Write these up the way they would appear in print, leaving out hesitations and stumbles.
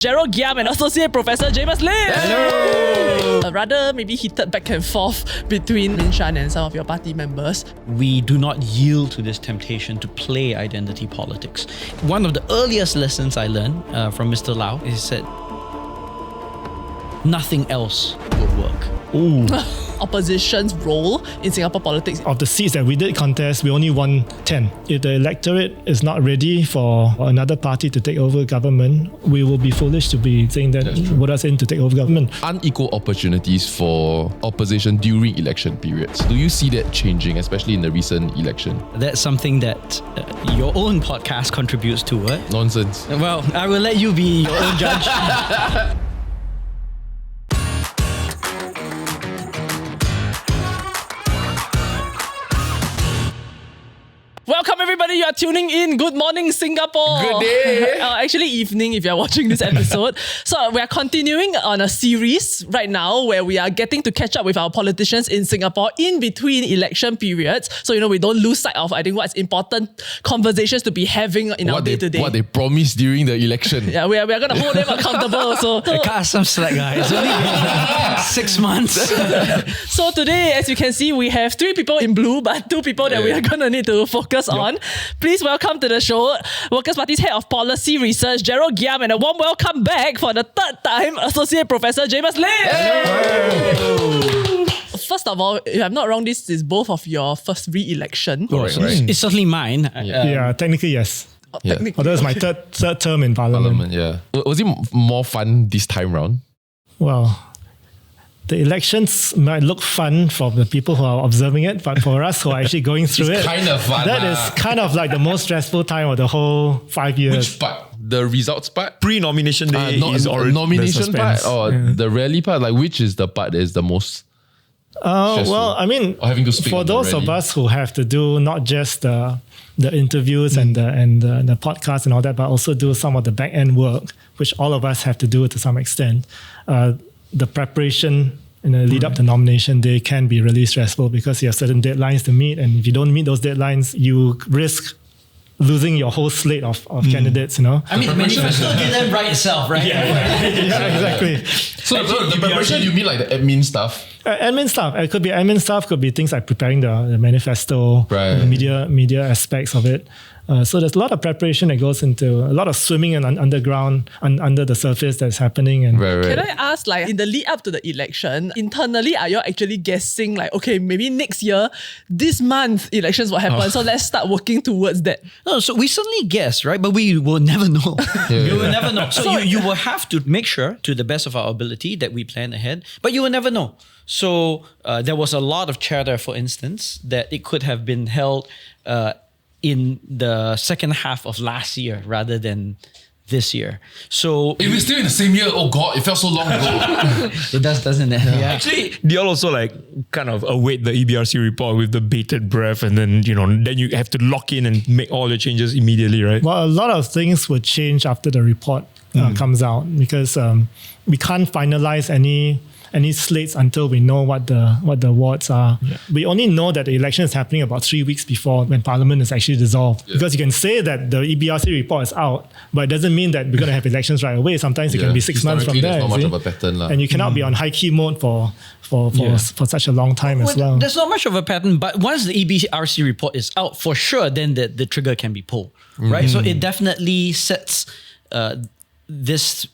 Gerald, Giam, and Associate Professor Jamus. Hello! A rather maybe heated back and forth between Min Shan and some of your party members. We do not yield to this temptation to play identity politics. One of the earliest lessons I learned from Mr. Lau is that nothing else will work. Ooh. Opposition's role in Singapore politics. Of the seats that we did contest, we only won 10. If the electorate is not ready for another party to take over government, we will be foolish to be saying that vote us in to take over government. Unequal opportunities for opposition during election periods. Do you see that changing, especially in the recent election? That's something that your own podcast contributes to, right? Nonsense. Well, I will let you be your own judge. Welcome everybody, you are tuning in. Good morning, Singapore. Good day. Actually evening if you're watching this episode. So we are continuing on a series right now where we are getting to catch up with our politicians in Singapore in between election periods. So, we don't lose sight of, I think, what's important conversations to be having in our day-to-day. What they promised during the election. Yeah, we are going to hold them accountable also. I got some slack, guys. It's only been 6 months. So today, as you can see, we have 3 people in blue, but 2 people that we are going to need to focus on. Please welcome to the show Workers' Party's Head of Policy Research, Gerald Giam, and a warm welcome back for the 3rd time, Associate Professor Jamus. First of all, if I'm not wrong, this is both of your first re-election. Right. It's certainly mine. Yeah, technically yes. Yeah. Although it's my third term in Parliament. Yeah. Was it more fun this time round? Well, the elections might look fun for the people who are observing it, but for us who are actually going through It's it, kind of fun. that is kind of like the most stressful time of the whole 5 years. Which part? The results part? Pre-nomination day is already nomination the part suspense. or the rally part? Like which is the part that is the most stressful? Well, I mean, Or having to speak for on the those of rally? us who have to do not just the interviews and the podcast and all that, but also do some of the back end work, which all of us have to do to some extent. The preparation in the lead up to nomination day can be really stressful because you have certain deadlines to meet, and if you don't meet those deadlines, you risk losing your whole slate of candidates. I mean, the manifesto didn't write itself, right? Yeah, exactly. So the preparation, you mean like the admin stuff? Admin stuff. It could be admin stuff, could be things like preparing the manifesto, Right. the media aspects of it. So there's a lot of preparation that goes into a lot of swimming and underground, under the surface that's happening. And Right. Can I ask, in the lead up to the election, internally, are you actually guessing okay, maybe next year, this month, elections will happen, so let's start working towards that? No, so we certainly guess, right? But we will never know. We will never know. So you will have to make sure, to the best of our ability, that we plan ahead. But you will never know. So there was a lot of chatter, for instance, that it could have been held in the second half of last year rather than this year. So If we're still in the same year, oh God, it felt so long ago. it does, doesn't it? Yeah. Actually, they all also kind of await the EBRC report with the bated breath, and then then you have to lock in and make all the changes immediately, right? well, a lot of things will change after the report comes out because we can't finalize any slates until we know what the wards are. Yeah. We only know that the election is happening about 3 weeks before when Parliament is actually dissolved. Yeah. Because you can say that the EBRC report is out, but it doesn't mean that we're going to have elections right away. Sometimes it can be 6 months from there. There's not much of a pattern. And you cannot be on high key mode for such a long time as well. There's not much of a pattern, but once the EBRC report is out, for sure, then the trigger can be pulled, right? So it definitely sets this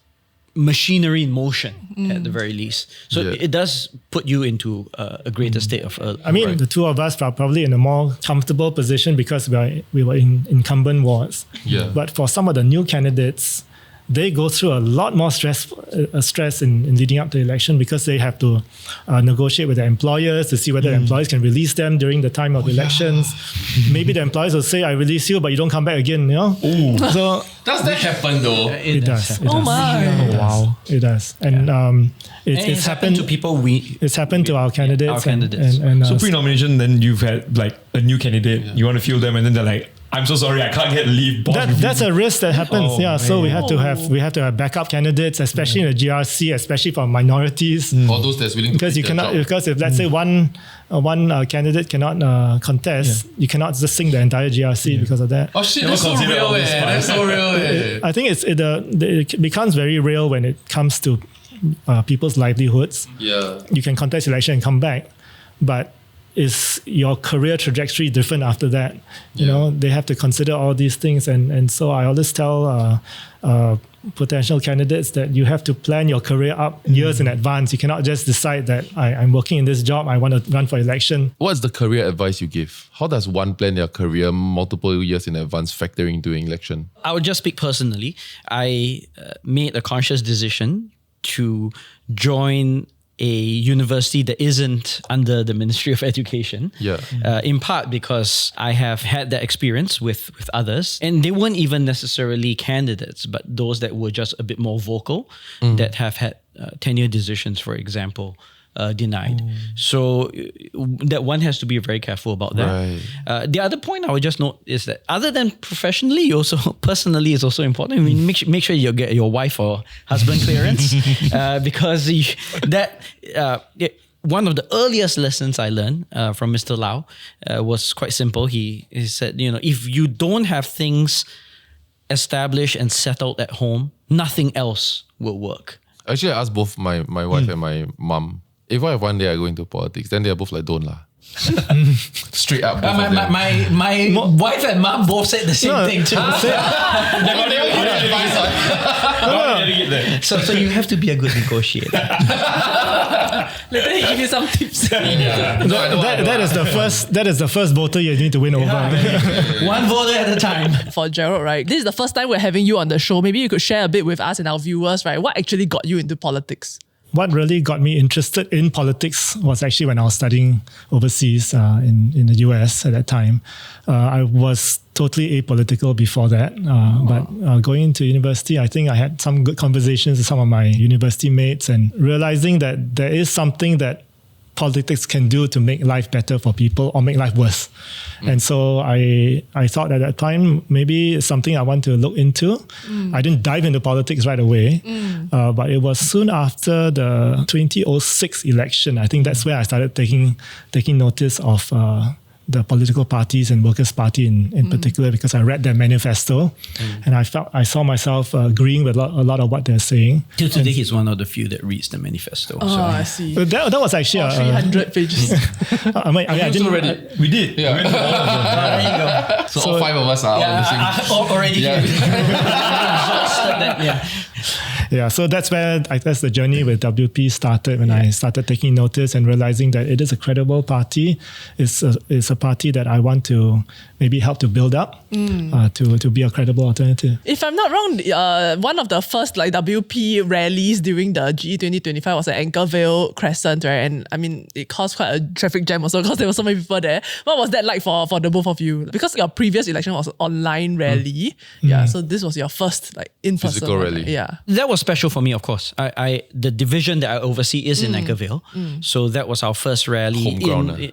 machinery in motion at the very least. So it does put you into a greater state of... the two of us are probably in a more comfortable position because we were in incumbent wards. Yeah. But for some of the new candidates, they go through a lot more stress in leading up to the election because they have to negotiate with their employers to see whether the employers can release them during the time of elections. Maybe the employers will say, I release you, but you don't come back again. Ooh. So Does that happen though? it does. Oh my. Oh, wow. It does. And it's happened to people It's happened to our candidates. Our candidates. And So pre-nomination, then you've had a new candidate, you want to field them, and then they're like, I'm so sorry, I can't get leave. That's a risk that happens. Oh, So we man. have to have backup candidates, especially in the GRC, especially for minorities. All those that's willing to Because you quit their cannot, job. because if let's say one candidate cannot contest, you cannot just sink the entire GRC because of that. Oh shit, that's so real, That's so real, I think it becomes very real when it comes to people's livelihoods. Yeah. You can contest election and come back, but is your career trajectory different after that? You know, they have to consider all these things, and so I always tell potential candidates that you have to plan your career up years in advance. You cannot just decide that I'm working in this job, I want to run for election. What's the career advice you give? How does one plan their career multiple years in advance, factoring during election? I would just speak personally. I made a conscious decision to join a university that isn't under the Ministry of Education. Yeah. In part because I have had that experience with others, and they weren't even necessarily candidates, but those that were just a bit more vocal, that have had tenure decisions, for example, denied. So that one has to be very careful about that. Right. The other point I would just note is that other than professionally, you also personally is also important. I mean, make sure you get your wife or husband clearance because one of the earliest lessons I learned from Mr. Lau was quite simple. He said, if you don't have things established and settled at home, nothing else will work. Actually, I asked both my wife and my mum, if what if one day I go into politics, then they're both like, don't lah. Straight up. both of them. My wife and mom both said the same thing too. So you have to be a good negotiator. Later he give you some tips. That is the first voter you need to win over. One voter at a time. For Gerald, right? This is the first time we're having you on the show. Maybe you could share a bit with us and our viewers, right? What actually got you into politics? What really got me interested in politics was actually when I was studying overseas in the US at that time. I was totally apolitical before that. But going into university, I think I had some good conversations with some of my university mates and realizing that there is something that politics can do to make life better for people or make life worse. And so I thought at that time, maybe it's something I want to look into. I didn't dive into politics right away, but it was soon after the 2006 election. I think that's where I started taking notice of the political parties and Workers' Party in particular, because I read their manifesto and I saw myself agreeing with a lot of what they're saying. Till today, he's one of the few that reads the manifesto. Oh, I see. That was actually 300 pages. I didn't read it. We did. Yeah. There you go. So all five of us are all the same. Already Yeah. Yeah, so that's where that's the journey with WP started when I started taking notice and realizing that it is a credible party. It's a party that I want to maybe help to build up to be a credible alternative. If I'm not wrong, one of the first WP rallies during the GE 2025 was at Anchorvale Crescent, right? And I mean, it caused quite a traffic jam also because there were so many people there. What was that like for the both of you? Because your previous election was an online rally. Yeah, so this was your first in-person Physical rally. Yeah. That was special for me, of course. The division that I oversee is in Anchorvale. So that was our first rally. Home ground.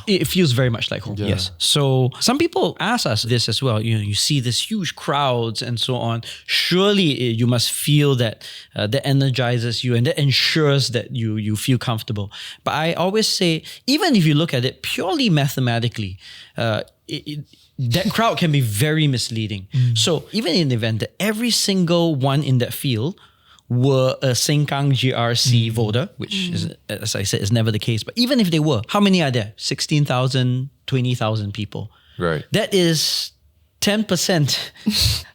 It feels very much like home, yes. So some people ask us this as well. You see this huge crowds and so on. Surely you must feel that that energizes you and that ensures that you feel comfortable. But I always say, even if you look at it purely mathematically, that crowd can be very misleading. So even in the event that every single one in that field were a Sengkang GRC voter, which is, as I said, is never the case. But even if they were, how many are there? 16,000, 20,000 people. Right. That is 10%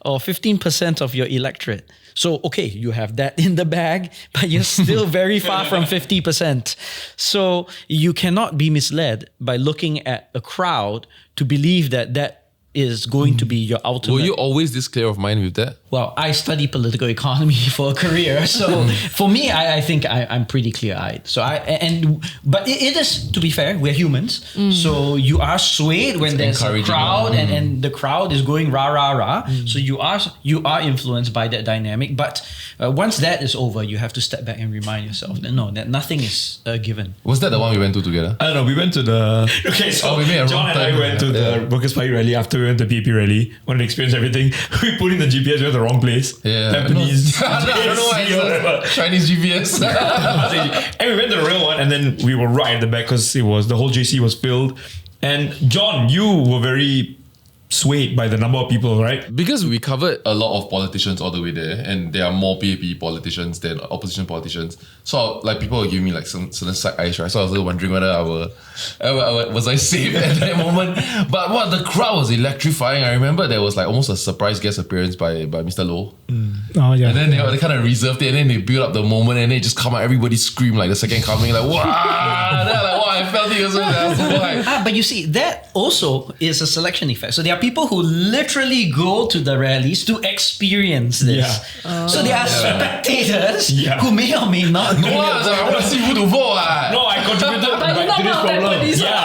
or 15% of your electorate. So, okay, you have that in the bag, but you're still very far from 50%. So you cannot be misled by looking at a crowd to believe that is going to be your ultimate. Were you always this clear of mind with that? Well, I study political economy for a career, so for me, I think I'm pretty clear-eyed. So but it is, to be fair, we're humans, so you are swayed when there's a crowd and the crowd is going rah rah rah. So you are influenced by that dynamic. But once that is over, you have to step back and remind yourself that nothing is given. Was that the one we went to together? I don't know. We went to the. Okay, so we made a John wrong and I turn. went to the Workers' Party rally after we went to the PAP rally, wanted to experience everything. We put in the GPS, we went to the wrong place. Yeah. Tampines. I don't know why it's Chinese GPS. And we went to the real one, and then we were right at the back because the whole JC was filled. And John, you were very swayed by the number of people, right? Because we covered a lot of politicians all the way there, and there are more PAP politicians than opposition politicians. So like people were giving me like some certain side eyes, right? So I was wondering whether was I safe at that moment. But what the crowd was electrifying. I remember there was like almost a surprise guest appearance by Mr. Low. Oh yeah. And then they kind of reserved it, and then they built up the moment, and they just come out, everybody scream like the second coming, like wow. And they're like, wow, I felt it also. But you see, that also is a selection effect. So there are people who literally go to the rallies to experience this. Yeah. So there are spectators who may or may not No, I want to see who to vote. No, I contributed to this problem.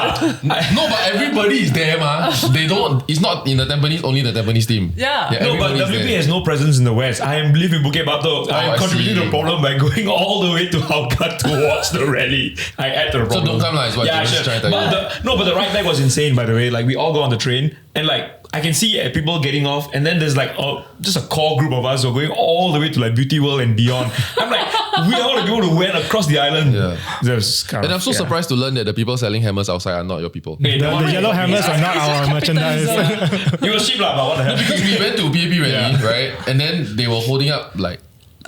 Yeah. No, but everybody is there, man. They don't. It's not in the Tampines, only the Tampines team. Yeah. No, but everybody's WP there. has no presence in the West. I live in Bukit Batok. I am contributing to the problem by going all the way to Hougang to watch the rally. I add to the problem. So don't come, is what yeah, you're sure. trying to tell you. But the ride back was insane, by the way. Like we all go on the train, and like I can see people getting off, and then there's like just a core group of us who are going all the way to like Beauty World and beyond. I'm like, we are all the people who went across the island. Yeah. And I'm so surprised to learn that the people selling hammers outside are not your people. Hey, The yellow hammers are not our merchandise. You were cheap lah, but what the hell? Because we went to PAP rally, right? And then they were holding up like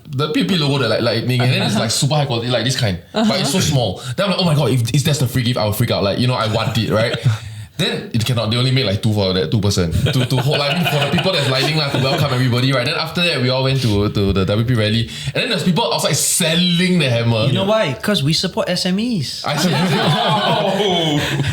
the PAP logo, the like lightning, and then it's like super high quality, like this kind, but it's so small. Then I'm like, oh my god, if that's the free gift, I will freak out. Like, I want it, right? Then it cannot. They only make like 2 for that 2% to hold. I mean, for the people that's lining to welcome everybody, right? Then after that, we all went to the WP rally, and then there's people outside selling the hammer. You know why? Because we support SMEs. I said,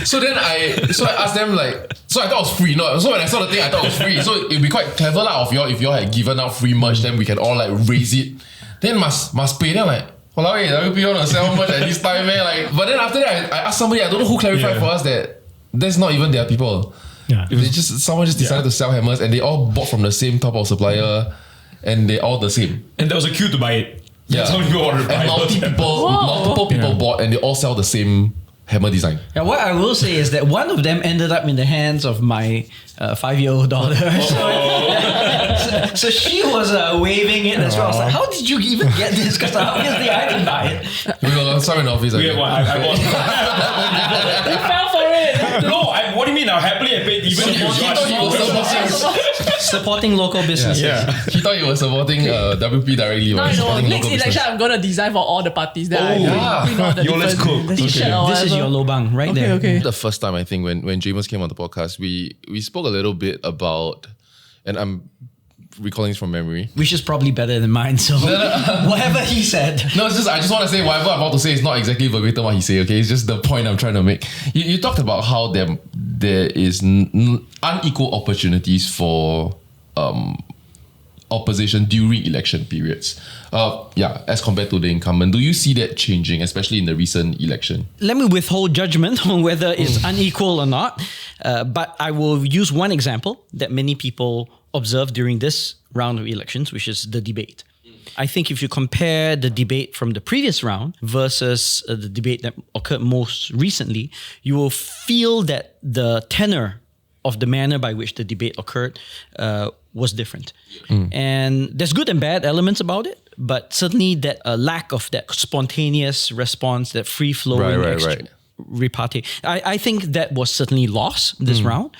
so then I asked them like, so I thought it was free. No, so when I saw the thing, I thought it was free. So it'd be quite clever of y'all if y'all had given out free merch, then we can all like raise it. Then must pay. Then like, walao, WP want to sell merch at this time, man. Like, but then after that, I asked somebody, I don't know who clarified for us that that's not even their people. Yeah. Someone just decided to sell hammers, and they all bought from the same top of supplier, and they all the same. And there was a queue to buy it. Yeah. That's how people wanted to buy And multiple people bought, and they all sell the same hammer design. Yeah, what I will say is that one of them ended up in the hands of my 5-year-old daughter. So she was waving it as well. I was like, how did you even get this? Because obviously I didn't buy it. We were sorry in the office. I bought. You fell for it. No, what do you mean? I happily paid even if you Supporting local businesses. Yeah. He thought he was supporting WP directly. Now I know. supporting Next local election, business. I'm gonna design for all the parties. Then I yeah. print all the Yo, let's different cook. t-shirt or This is whatever. your lobang right there. Okay. The first time, I think, when Jamus came on the podcast, we spoke a little bit about, and I'm recalling this from memory. Which is probably better than mine. So whatever he said. No, it's just I just want to say whatever I'm about to say is not exactly verbatim what he said. Okay, it's just the point I'm trying to make. You talked about how there is unequal opportunities for opposition during election periods. As compared to the incumbent, do you see that changing, especially in the recent election? Let me withhold judgment on whether it's unequal or not. But I will use one example that many people observed during this round of elections, which is the debate. I think if you compare the debate from the previous round versus the debate that occurred most recently, you will feel that the tenor of the manner by which the debate occurred was different. And there's good and bad elements about it, but certainly that lack of that spontaneous response, that free-flowing repartee. I think that was certainly lost this round.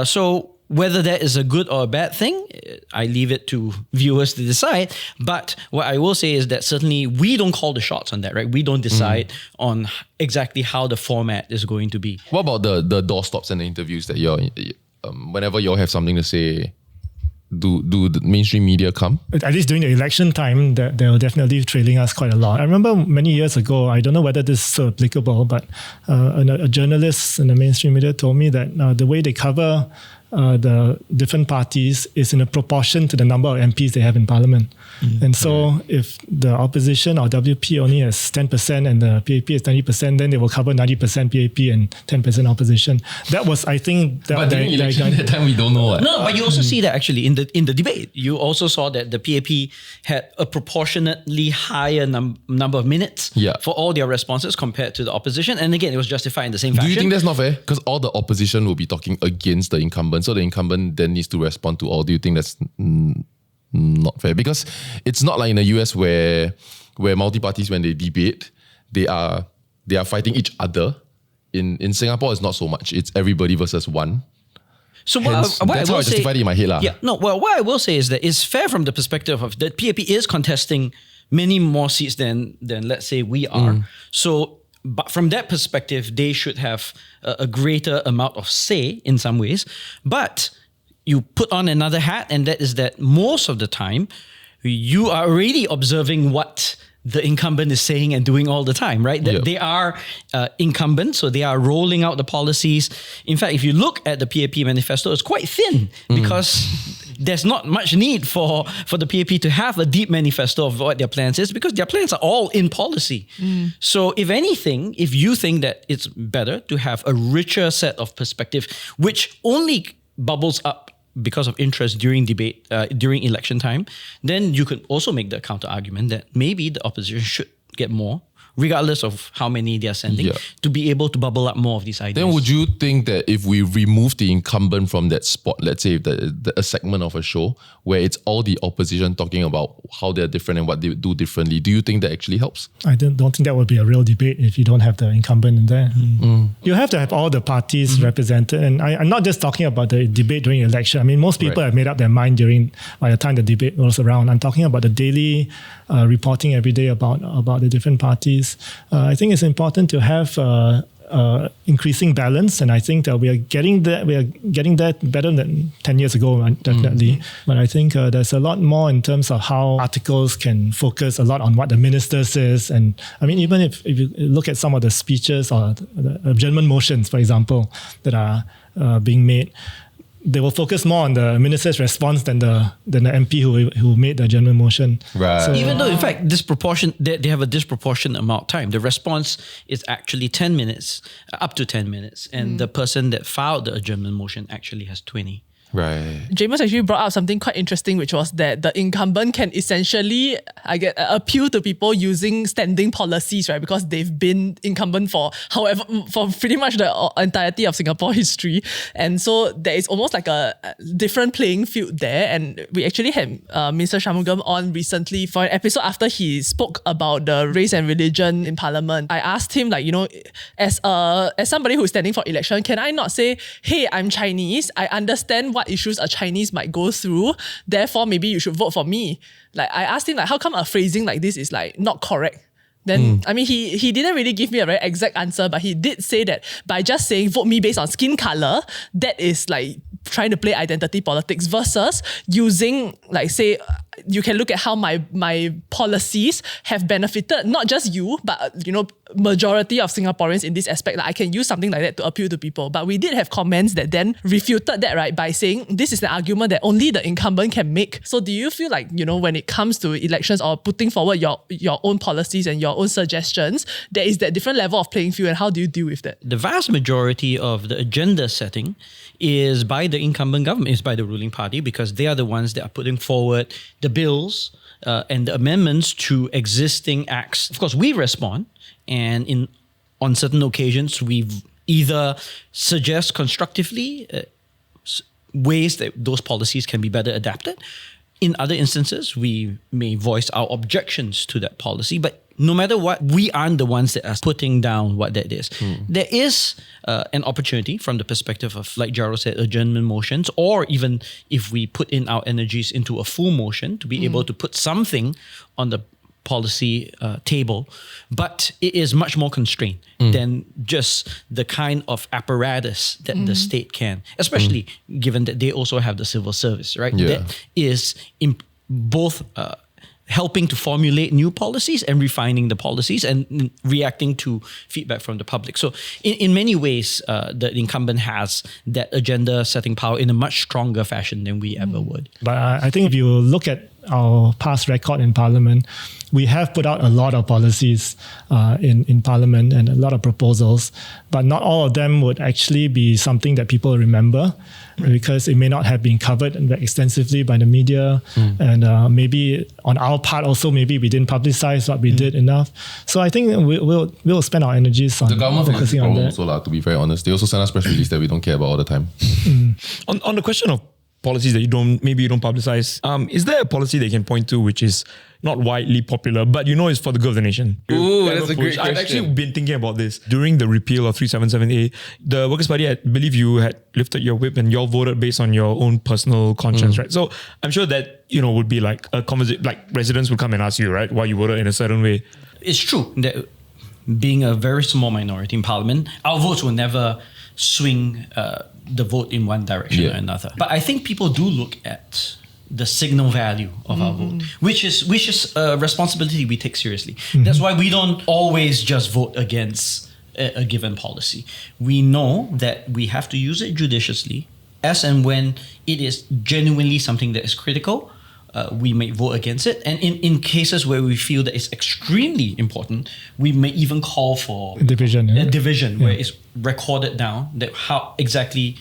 So whether that is a good or a bad thing, I leave it to viewers to decide. But what I will say is that certainly we don't call the shots on that, right? We don't decide on exactly how the format is going to be. What about the doorstops and the interviews that whenever you all have something to say, do the mainstream media come? At least during the election time, they were definitely trailing us quite a lot. I remember many years ago, I don't know whether this is so applicable, but a journalist in the mainstream media told me that the way they cover the different parties is in a proportion to the number of MPs they have in parliament. And so if the opposition or WP only has 10% and the PAP is 90%, then they will cover 90% PAP and 10% opposition. That was, I think... But during election that time, we don't know what. No, but you also see that actually in the debate. You also saw that the PAP had a proportionately higher number of minutes for all their responses compared to the opposition. And again, it was justified in the same fashion. Do you think that's not fair? Because all the opposition will be talking against the incumbent incumbent. So the incumbent then needs to respond to all. Do you think that's not fair? Because it's not like in the US where multi-parties, when they debate, they are fighting each other. In Singapore, it's not so much. It's everybody versus one. So Hence, what that's I how I will say, justified it in my head. Yeah, no, well, what I will say is that it's fair from the perspective of that PAP is contesting many more seats than let's say we are. So, but from that perspective, they should have a greater amount of say in some ways. But you put on another hat, and that is that most of the time, you are already observing what the incumbent is saying and doing all the time, right? That they are incumbents, so they are rolling out the policies. In fact, if you look at the PAP manifesto, it's quite thin because there's not much need for the PAP to have a deep manifesto of what their plans is, because their plans are all in policy. So if anything, if you think that it's better to have a richer set of perspective, which only bubbles up because of interest during debate, during election time, then you could also make the counter argument that maybe the opposition should get more, regardless of how many they are sending, to be able to bubble up more of these ideas. Then would you think that if we remove the incumbent from that spot, let's say a segment of a show where it's all the opposition talking about how they're different and what they do differently, do you think that actually helps? I don't think that would be a real debate if you don't have the incumbent in there. You have to have all the parties represented. And I'm not just talking about the debate during the election. I mean, most people have made up their mind by the time the debate rolls around. I'm talking about the daily reporting every day about the different parties. I think it's important to have increasing balance, and I think that we are getting there better than 10 years ago, definitely. But I think there's a lot more in terms of how articles can focus a lot on what the minister says. And I mean, even if you look at some of the speeches or the adjournment motions, for example, that are being made, they will focus more on the minister's response than the MP who made the adjournment motion. Right. So, even though, in fact, they have a disproportionate amount of time. The response is actually 10 minutes, up to 10 minutes. And the person that filed the adjournment motion actually has 20. Right. Jamus actually brought up something quite interesting, which was that the incumbent can essentially, appeal to people using standing policies, right? Because they've been incumbent for pretty much the entirety of Singapore history. And so there is almost like a different playing field there. And we actually had Mr. Shanmugam on recently for an episode after he spoke about the race and religion in Parliament. I asked him, as somebody who's standing for election, can I not say, hey, I'm Chinese, I understand what issues a Chinese might go through, therefore maybe you should vote for me. I asked him, how come a phrasing like this is not correct? Then, I mean, he didn't really give me a very exact answer, but he did say that by just saying vote me based on skin color, that is trying to play identity politics, versus using, say, you can look at how my policies have benefited not just you, but majority of Singaporeans in this aspect. I can use something like that to appeal to people. But we did have comments that then refuted that, right, by saying this is an argument that only the incumbent can make. So do you feel when it comes to elections or putting forward your own policies and your own suggestions, there is that different level of playing field, and how do you deal with that? The vast majority of the agenda setting is by the incumbent government, is by the ruling party, because they are the ones that are putting forward the bills and the amendments to existing acts. Of course, we respond, and on certain occasions, we either suggest constructively ways that those policies can be better adapted. In other instances, we may voice our objections to that policy, but no matter what, we aren't the ones that are putting down what that is. There is an opportunity from the perspective of, like Gerald said, adjournment motions, or even if we put in our energies into a full motion to be able to put something on the policy table, but it is much more constrained than just the kind of apparatus that the state can, especially given that they also have the civil service, right? Yeah. That is both helping to formulate new policies and refining the policies and reacting to feedback from the public. So in many ways, the incumbent has that agenda setting power in a much stronger fashion than we ever would. But I think if you look at our past record in Parliament, we have put out a lot of policies in Parliament and a lot of proposals, but not all of them would actually be something that people remember, because it may not have been covered extensively by the media, and maybe on our part also, maybe we didn't publicize what we did enough. So I think we'll spend our energies on the government focusing on that. also, to be very honest. They also send us press release that we don't care about all the time. On the question of policies that you don't publicize, is there a policy that you can point to which is not widely popular, but is for the good of the nation? Ooh, that's a great I've question. actually been thinking about this. During the repeal of 377A, the Workers' Party, I believe you had lifted your whip and you all voted based on your own personal conscience, right? So I'm sure that, would be like a conversation, like residents would come and ask you, right, why you voted in a certain way. It's true that being a very small minority in Parliament, our votes will never swing the vote in one direction or another. But I think people do look at the signal value of our vote, which is a responsibility we take seriously. That's why we don't always just vote against a given policy. We know that we have to use it judiciously, as and when it is genuinely something that is critical. We may vote against it, and in cases where we feel that it's extremely important, we may even call for A division where it's recorded down that how exactly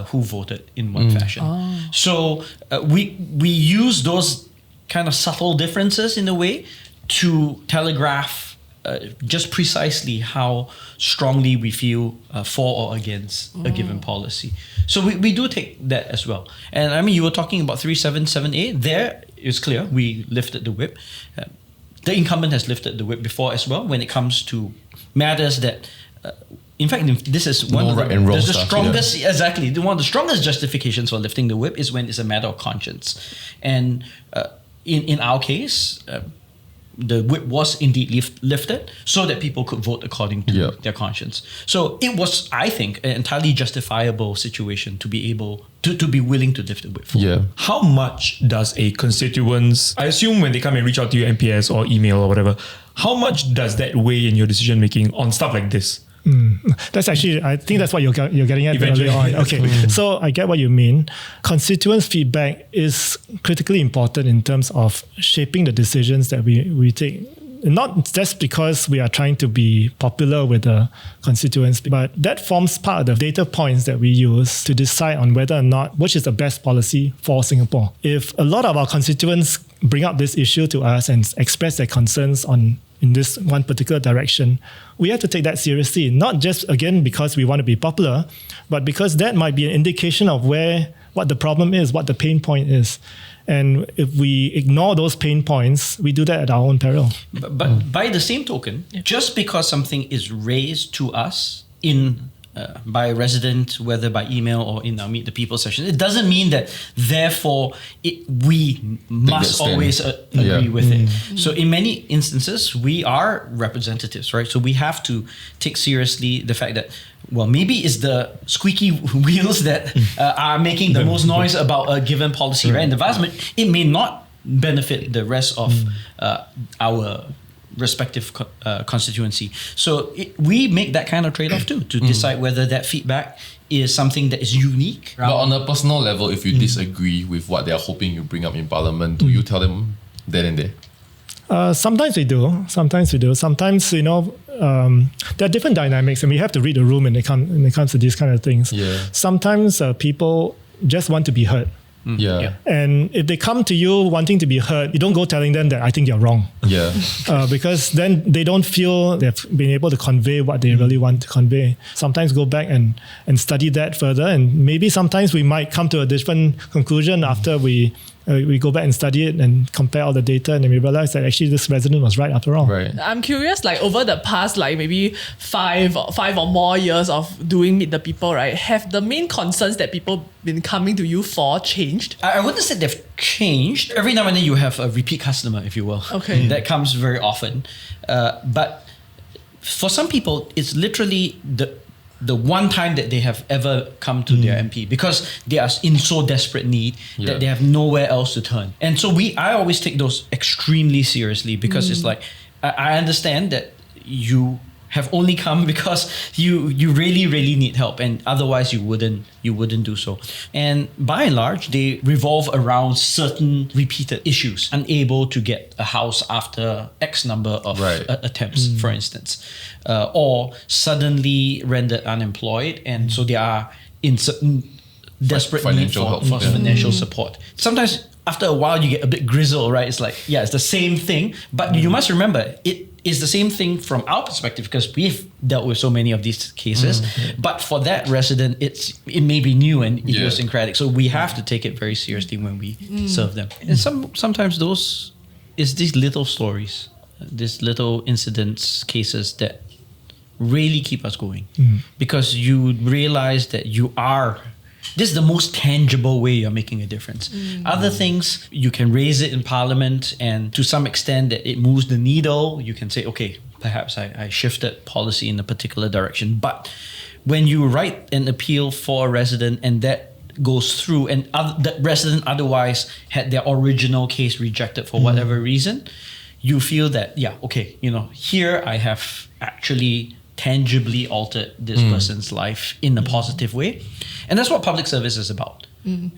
who voted in one fashion. So we use those kind of subtle differences in a way to telegraph just precisely how strongly we feel for or against a given policy. So we do take that as well. And I mean, you were talking about 377A. There it's clear we lifted the whip. The incumbent has lifted the whip before as well when it comes to matters that, in fact, this is one of the strongest, exactly, one of the strongest justifications for lifting the whip is when it's a matter of conscience. And in our case, the whip was indeed lifted so that people could vote according to their conscience. So it was, I think, an entirely justifiable situation to be able to be willing to lift the whip. How much does a constituents, I assume when they come and reach out to you, MPS or email or whatever, how much does that weigh in your decision making on stuff like this? That's actually, I think that's what you're getting at Eventually. earlier on. Okay, so I get what you mean. Constituents' feedback is critically important in terms of shaping the decisions that we take. Not just because we are trying to be popular with the constituents, but that forms part of the data points that we use to decide on whether or not which is the best policy for Singapore. If a lot of our constituents bring up this issue to us and express their concerns in this one particular direction, we have to take that seriously, not just, again, because we want to be popular, but because that might be an indication of what the problem is, what the pain point is. And if we ignore those pain points, we do that at our own peril. But by the same token, just because something is raised to us by a resident, whether by email or in our Meet the People session, it doesn't mean that therefore we must always agree with it. So in many instances, we are representatives, right? So we have to take seriously the fact that, well, maybe it's the squeaky wheels that are making the most noise about a given policy, right? And the vast majority, it may not benefit the rest of our respective constituency. So we make that kind of trade-off too, to decide whether that feedback is something that is unique. But on a personal level, if you disagree with what they're hoping you bring up in Parliament, do you tell them then and there? Sometimes we do. Sometimes, there are different dynamics, and we have to read the room when it comes to these kind of things. Sometimes people just want to be heard. And if they come to you wanting to be heard, you don't go telling them that I think you're wrong. Because then they don't feel they've been able to convey what they really want to convey. Sometimes go back and study that further, and maybe sometimes we might come to a different conclusion after we go back and study it and compare all the data, and then we realize that actually this resident was right after all. I'm curious, like over the past maybe five or more years of doing Meet the People, right? Have the main concerns that people been coming to you for changed? I wouldn't say they've changed. Every now and then you have a repeat customer, if you will. Okay. That comes very often. But for some people, it's literally the one time that they have ever come to their MP, because they are in so desperate need that they have nowhere else to turn. And so I always take those extremely seriously, because it's like, I understand that you have only come because you really, really need help, and otherwise you wouldn't do so. And by and large, they revolve around certain repeated issues, unable to get a house after X number of attempts, for instance, or suddenly rendered unemployed, and so they are in certain desperate need for financial support. Sometimes after a while you get a bit grizzled, right? It's like, yeah, it's the same thing, but you must remember it is the same thing from our perspective because we've dealt with so many of these cases. But for that resident, it may be new and idiosyncratic, so we have to take it very seriously when we serve them. And sometimes those is these little stories, these little incidents, cases that really keep us going because you realize that this is the most tangible way you're making a difference. Other things, you can raise it in Parliament, and to some extent that it moves the needle. You can say, okay, perhaps I shifted policy in a particular direction. But when you write an appeal for a resident and that goes through, and that resident otherwise had their original case rejected for whatever reason, you feel that, here I have actually tangibly altered this person's life in a positive way. And that's what public service is about.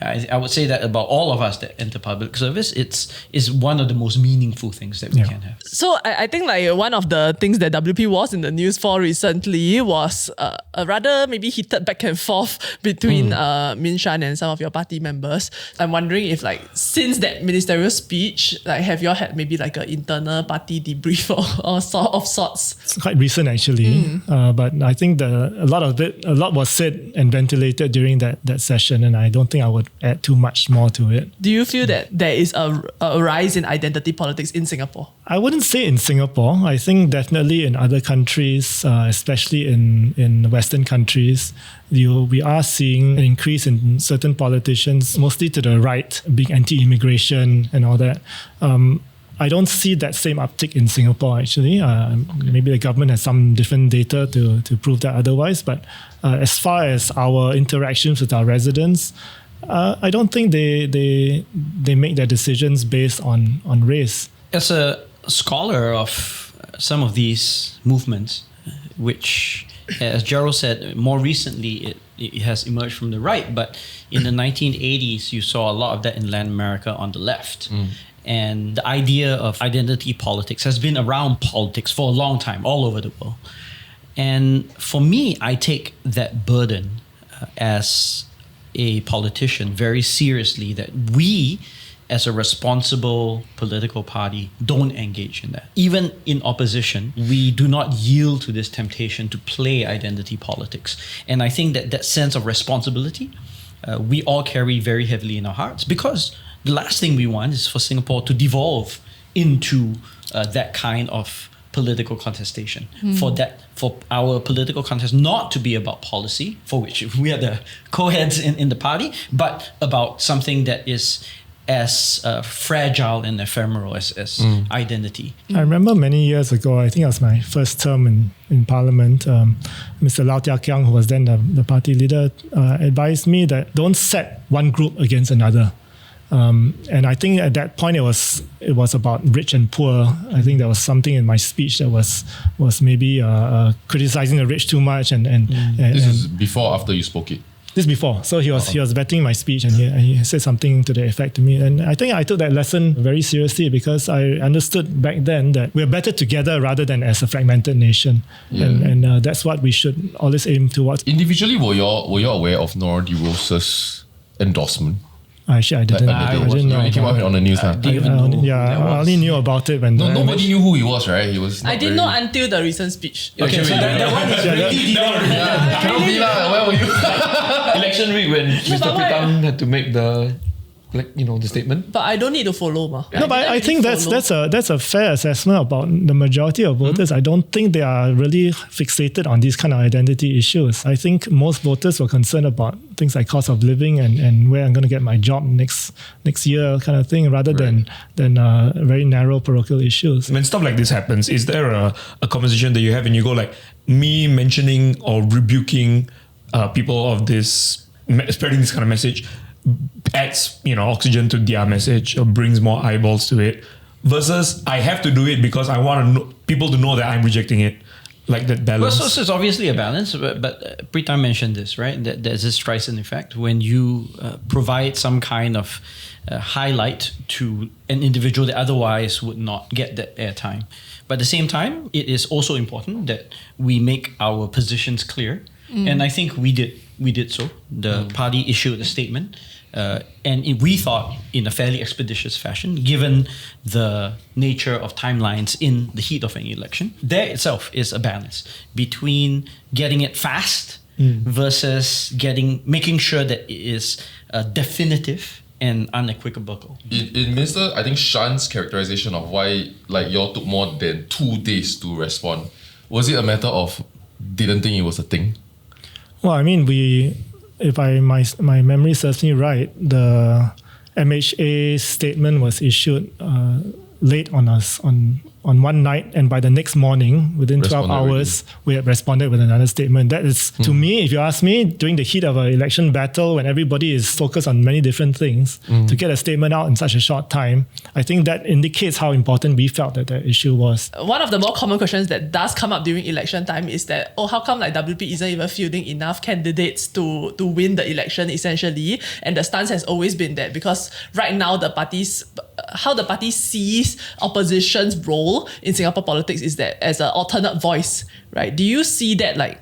I would say that about all of us that enter public service, it's one of the most meaningful things that we can have. So I think like one of the things that WP was in the news for recently was a rather maybe heated back and forth between Min Shan and some of your party members. I'm wondering if like since that ministerial speech, like have you all had maybe like an internal party debrief or sort of sorts? It's quite recent actually, but I think a lot was said and ventilated during that session, and I don't think I would add too much more to it. Do you feel that there is a rise in identity politics in Singapore? I wouldn't say in Singapore. I think definitely in other countries, especially in Western countries, we are seeing an increase in certain politicians, mostly to the right, being anti-immigration and all that. I don't see that same uptick in Singapore actually. Maybe the government has some different data to prove that otherwise. But as far as our interactions with our residents, I don't think they make their decisions based on race. As a scholar of some of these movements, which, as Gerald said, more recently it has emerged from the right, but in the 1980s you saw a lot of that in Latin America on the left. And the idea of identity politics has been around politics for a long time, all over the world. And for me, I take that burden as a politician very seriously, that we, as a responsible political party, don't engage in that. Even in opposition, we do not yield to this temptation to play identity politics. And I think that sense of responsibility, we all carry very heavily in our hearts, because the last thing we want is for Singapore to devolve into that kind of political contestation. For our political contest not to be about policy, for which we are the co-heads in the party, but about something that is as fragile and ephemeral as identity. I remember many years ago, I think it was my first term in Parliament, Mr. Lau Tia Kiang, who was then the party leader, advised me that don't set one group against another. And I think at that point it was about rich and poor. I think there was something in my speech that was maybe criticizing the rich too much. And this is before or after you spoke it? This before. So he was vetting my speech, and he said something to the effect to me. And I think I took that lesson very seriously, because I understood back then that we're better together rather than as a fragmented nation. And that's what we should always aim towards. Individually, were you aware of Nora De Rosa's endorsement? Actually, I didn't. I didn't know. It came out on the news. I only knew about it when... nobody knew who he was, right? He was. I didn't know until the recent speech. Okay, so that one is really cannot be lah. Where were you? Election week when Mr. Pritam had to make the statement. But I don't need to follow, ma. No, but I think that's a fair assessment about the majority of voters. I don't think they are really fixated on these kind of identity issues. I think most voters were concerned about things like cost of living and where I'm going to get my job next year, kind of thing, rather than very narrow parochial issues. When stuff like this happens, is there a conversation that you have and you go like, me mentioning or rebuking people of this, spreading this kind of message adds oxygen to their message or brings more eyeballs to it, versus I have to do it because I want people to know that I'm rejecting it? like that Well, balance? so it's obviously a balance, but Pritam mentioned this, right? That there's this Streisand effect when you provide some kind of highlight to an individual that otherwise would not get that airtime. But at the same time, it is also important that we make our positions clear. And I think we did so. The party issued a statement. We thought in a fairly expeditious fashion, given the nature of timelines in the heat of an election. There itself is a balance between getting it fast versus making sure that it is definitive and unequivocal. In Mr. I think Shan's characterization of why like y'all took more than 2 days to respond, was it a matter of didn't think it was a thing? Well, I mean, if my memory serves me right, the MHA statement was issued late on us on one night, and by the next morning, within 12 hours, we had responded with another statement. That is, to me, if you ask me, during the heat of an election battle, when everybody is focused on many different things, to get a statement out in such a short time, I think that indicates how important we felt that issue was. One of the more common questions that does come up during election time is that, how come like WP isn't even fielding enough candidates to win the election essentially? And the stance has always been that because right now how the party sees opposition's role in Singapore politics is that as an alternate voice, right? Do you see that like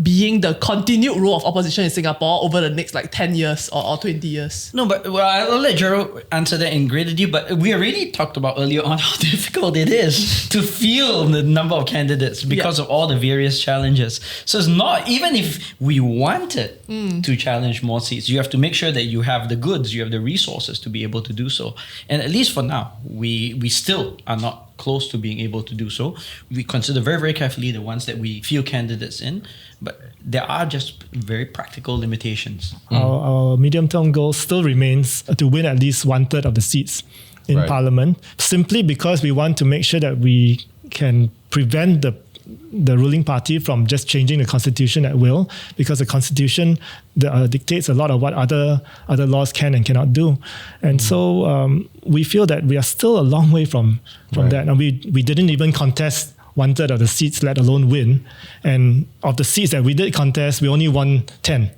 being the continued role of opposition in Singapore over the next like 10 years or 20 years? No, but I'll let Gerald answer that in greater detail. But we already talked about earlier on how difficult it is to field the number of candidates because of all the various challenges. So it's not, even if we wanted to challenge more seats, you have to make sure that you have the goods, you have the resources to be able to do so. And at least for now, we still are not close to being able to do so. We consider very, very carefully the ones that we field candidates in, but there are just very practical limitations. Our medium-term goal still remains to win at least 1/3 of the seats in Parliament, simply because we want to make sure that we can prevent the ruling party from just changing the constitution at will, because the constitution dictates a lot of what other laws can and cannot do. And so we feel that we are still a long way from that. And we didn't even contest 1/3 of the seats, let alone win. And of the seats that we did contest, we only won 10.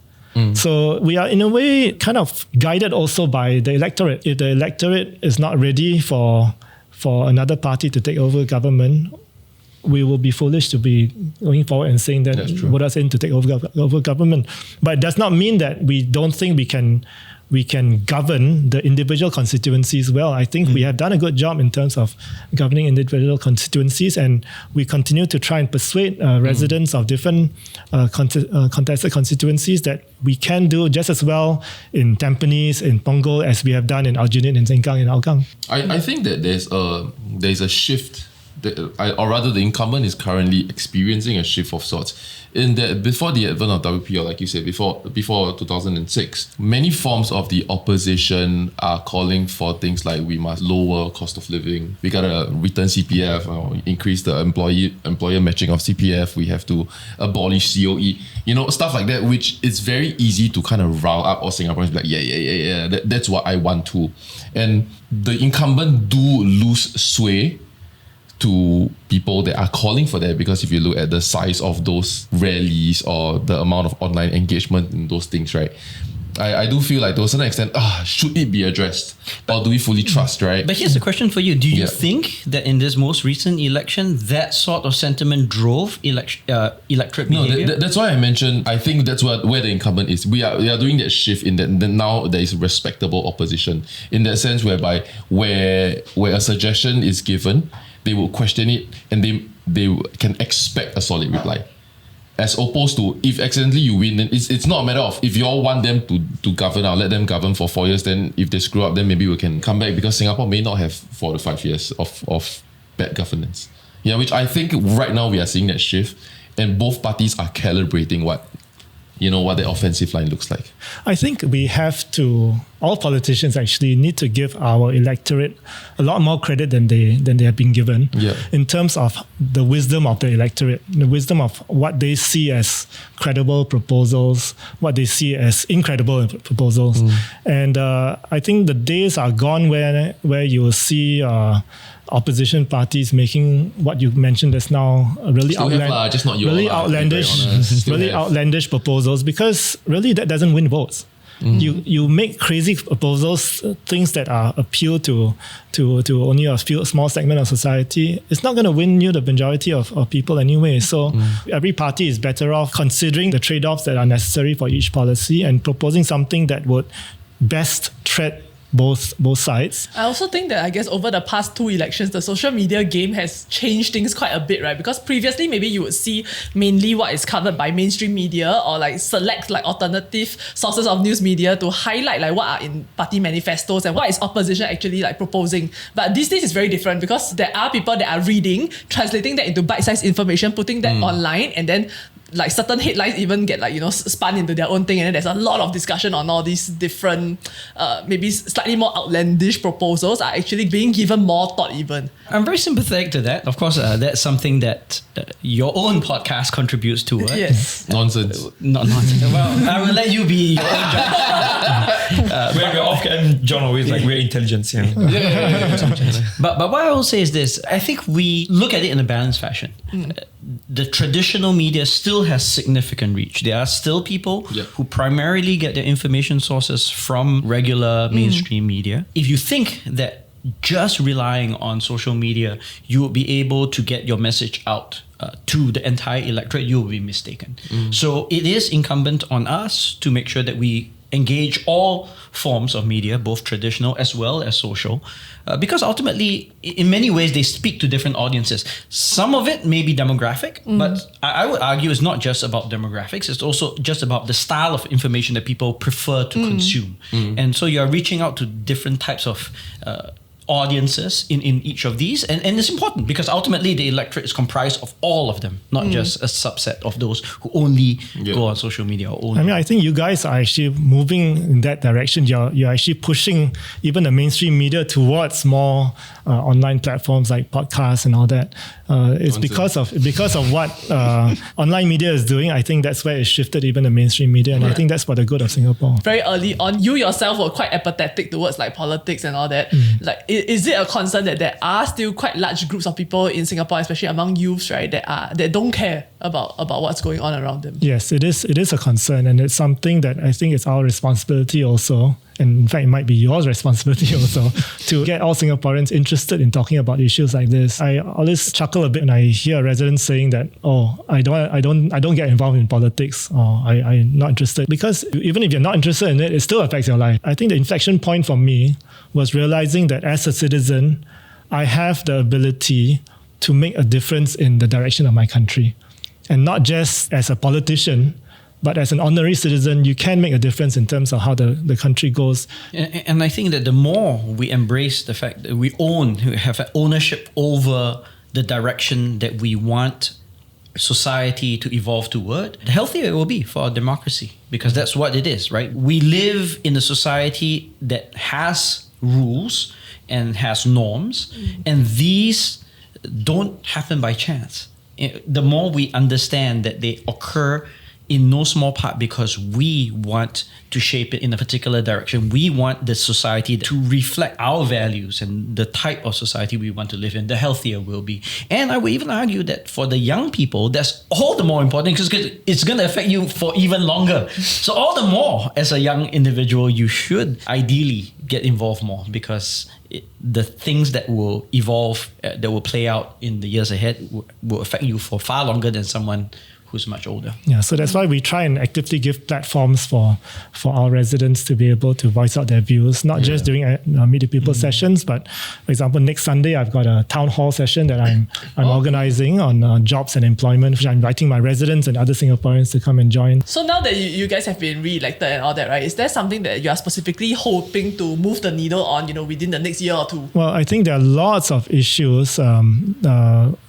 So we are in a way kind of guided also by the electorate. If the electorate is not ready for another party to take over government, we will be foolish to be going forward and saying that what us in to take over government. But it does not mean that we don't think we can govern the individual constituencies well. I think we have done a good job in terms of governing individual constituencies, and we continue to try and persuade residents of different contested constituencies that we can do just as well in Tampines, in Punggol, as we have done in Aljunied, in Sengkang, in Hougang. I think that there's a shift. Or rather, the incumbent is currently experiencing a shift of sorts. In that, before the advent of WP, or like you said, before 2006, many forms of the opposition are calling for things like we must lower cost of living, we gotta return CPF, or increase the employer matching of CPF, we have to abolish COE, stuff like that, which is very easy to kind of rile up all Singaporeans, like yeah, that's what I want to. And the incumbent do lose sway to people that are calling for that, because if you look at the size of those rallies or the amount of online engagement in those things, right? I do feel like to a certain extent, should it be addressed? Or do we fully trust, right? But here's the question for you. Do you think that in this most recent election, that sort of sentiment drove electorate behavior? No, that's why I mentioned, I think that's where the incumbent is. We are doing that shift in that now there is respectable opposition. In that sense, whereby where a suggestion is given, they will question it and they can expect a solid reply. As opposed to if accidentally you win, then it's not a matter of if you all want them to govern, I'll let them govern for 4 years. Then if they screw up, then maybe we can come back, because Singapore may not have 4 to 5 years of bad governance. Yeah, which I think right now we are seeing that shift, and both parties are calibrating what the offensive line looks like. I think we have to, all politicians actually need to give our electorate a lot more credit than they have been given, in terms of the wisdom of the electorate, the wisdom of what they see as credible proposals, what they see as incredible proposals. And I think the days are gone where you will see opposition parties making what you mentioned just now really Still have lah, just not your really lah, to be very outlandish, honest. Still really have. outlandish proposals, because really that doesn't win votes. You make crazy proposals, things that are appeal to only a few small segment of society. It's not going to win you the majority of people anyway. So every party is better off considering the trade-offs that are necessary for each policy and proposing something that would best tread both sides. I also think that, I guess, over the past 2 elections, the social media game has changed things quite a bit, right? Because previously, maybe you would see mainly what is covered by mainstream media, or like select like alternative sources of news media to highlight like what are in party manifestos and what is opposition actually like proposing. But these days is very different, because there are people that are reading, translating that into bite-sized information, putting that online, and then like certain headlines even get like, you know, spun into their own thing, and then there's a lot of discussion on all these different maybe slightly more outlandish proposals are actually being given more thought even. I'm very sympathetic to that. Of course, that's something that your own podcast contributes to. Right? Yes. Nonsense. Not nonsense. Well, I will let you be your own judge. We're off, and John always like, we're intelligence. Yeah. But what I will say is this: I think we look at it in a balanced fashion. The traditional media still has significant reach. There are still people who primarily get their information sources from regular mainstream media. If you think that just relying on social media, you will be able to get your message out to the entire electorate, you will be mistaken. So it is incumbent on us to make sure that we engage all forms of media, both traditional as well as social, because ultimately, in many ways, they speak to different audiences. Some of it may be demographic, but I would argue it's not just about demographics. It's also just about the style of information that people prefer to consume. And so you're reaching out to different types of audiences in each of these, and it's important because ultimately the electorate is comprised of all of them, not just a subset of those who only go on social media or only. I mean, I think you guys are actually moving in that direction. You're actually pushing even the mainstream media towards more online platforms like podcasts and all that. It's because of what online media is doing. I think that's where it shifted even the mainstream media, and I think that's for the good of Singapore. Very early on, you yourself were quite apathetic towards like politics and all that. Like, is it a concern that there are still quite large groups of people in Singapore, especially among youths, right, that don't care about what's going on around them? Yes, it is a concern, and it's something that I think it's our responsibility also. And in fact, it might be your responsibility also to get all Singaporeans interested in talking about issues like this. I always chuckle a bit when I hear a resident saying that, "Oh, I don't get involved in politics," or I'm not interested. Because even if you're not interested in it, it still affects your life. I think the inflection point for me was realizing that as a citizen, I have the ability to make a difference in the direction of my country, and not just as a politician. But as an honorary citizen, you can make a difference in terms of how the country goes. And I think that the more we embrace the fact that we have ownership over the direction that we want society to evolve toward, the healthier it will be for our democracy, because that's what it is, right? We live in a society that has rules and has norms, and these don't happen by chance. The more we understand that they occur in no small part because we want to shape it in a particular direction. We want the society to reflect our values and the type of society we want to live in, the healthier we'll be. And I would even argue that for the young people, that's all the more important because it's going to affect you for even longer. So all the more, as a young individual, you should ideally get involved more, because the things that will evolve, that will play out in the years ahead will affect you for far longer than someone who's much older. Yeah, so that's why we try and actively give platforms for our residents to be able to voice out their views, not just during Meet the People sessions, but for example, next Sunday, I've got a town hall session that I'm organizing on jobs and employment, which I'm inviting my residents and other Singaporeans to come and join. So now that you guys have been re-elected and all that, right, is there something that you are specifically hoping to move the needle on, within the next year or two? Well, I think there are lots of issues,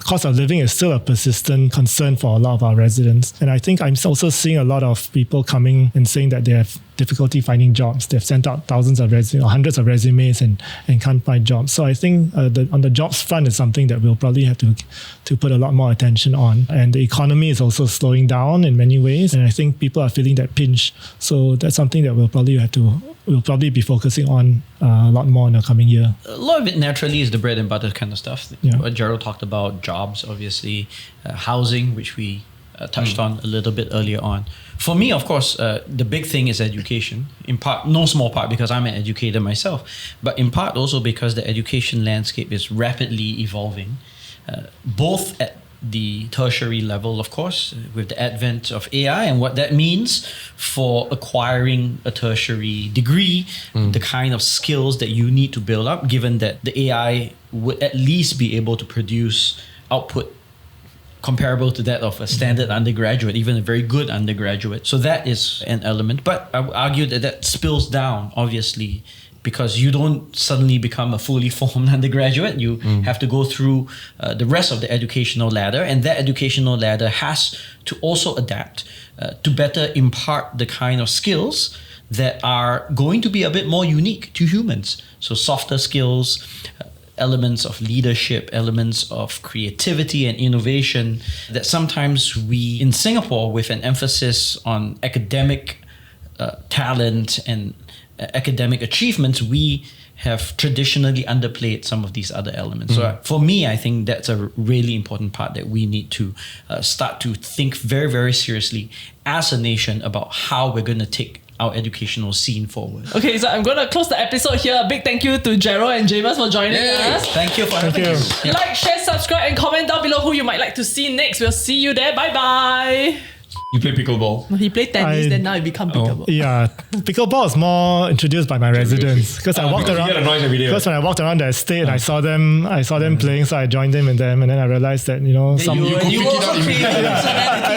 cost of living is still a persistent concern for a lot of our residents. And I think I'm also seeing a lot of people coming and saying that they have difficulty finding jobs. They've sent out thousands of resumes or hundreds of resumes and can't find jobs. So I think on the jobs front is something that we'll probably have to put a lot more attention on. And the economy is also slowing down in many ways. And I think people are feeling that pinch. So that's something that we'll probably be focusing on a lot more in the coming year. A lot of it naturally is the bread and butter kind of stuff. Yeah. What Gerald talked about, jobs, obviously, housing, which we touched on a little bit earlier on. For me, of course, the big thing is education. In part, no small part, because I'm an educator myself, but in part also because the education landscape is rapidly evolving, both at the tertiary level, of course, with the advent of AI and what that means for acquiring a tertiary degree, the kind of skills that you need to build up, given that the AI would at least be able to produce output comparable to that of a standard undergraduate, even a very good undergraduate. So that is an element. But I would argue that spills down, obviously, because you don't suddenly become a fully formed undergraduate. You have to go through the rest of the educational ladder, and that educational ladder has to also adapt to better impart the kind of skills that are going to be a bit more unique to humans. So softer skills, elements of leadership, elements of creativity and innovation that sometimes we in Singapore, with an emphasis on academic talent and academic achievements, we have traditionally underplayed some of these other elements. So for me, I think that's a really important part that we need to start to think very, very seriously as a nation about how we're going to take our educational scene forward. Okay, so I'm going to close the episode here. A big thank you to Gerald and Jamus for joining us. Thank you for having us. Yeah. Like, share, subscribe, and comment down below who you might like to see next. We'll see you there. Bye-bye. You play pickleball? He played tennis, then now it become pickleball. Yeah, pickleball is more introduced by my residents because I walked around. You get a noise every day. Because when I walked around the estate, I saw them playing, so I joined them, and then I realized that You also created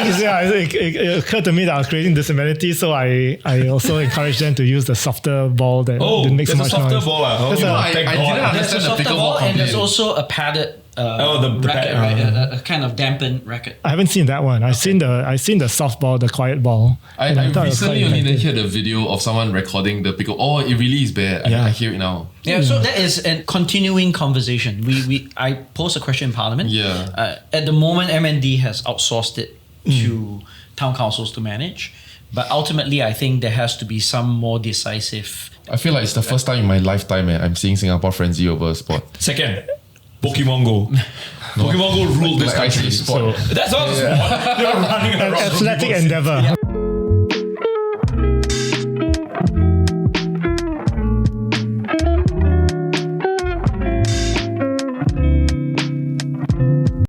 it occurred to me that I was creating disability, so I also encouraged them to use the softer ball that didn't make so much noise. softer ball. I didn't There's a understand the softer ball, pickleball and there's complaint. also a padded the racket, pad- right? A kind of dampened racket. I haven't seen that one. I've seen the soft ball, the quiet ball. I thought it was recently quite only effective. heard a video of someone recording the pickle. Oh, it really is bad. Yeah. I hear it now. Yeah, so that is a continuing conversation. I posed a question in Parliament. Yeah. At the moment, MND has outsourced it to town councils to manage. But ultimately, I think there has to be some more decisive... I feel like it's the first time in my lifetime I'm seeing Singapore frenzy over sport. Second, Pokemon Go. Pokemon Go ruled this Like country. ice sport. That's all the sport. You're running around. Athletic endeavor.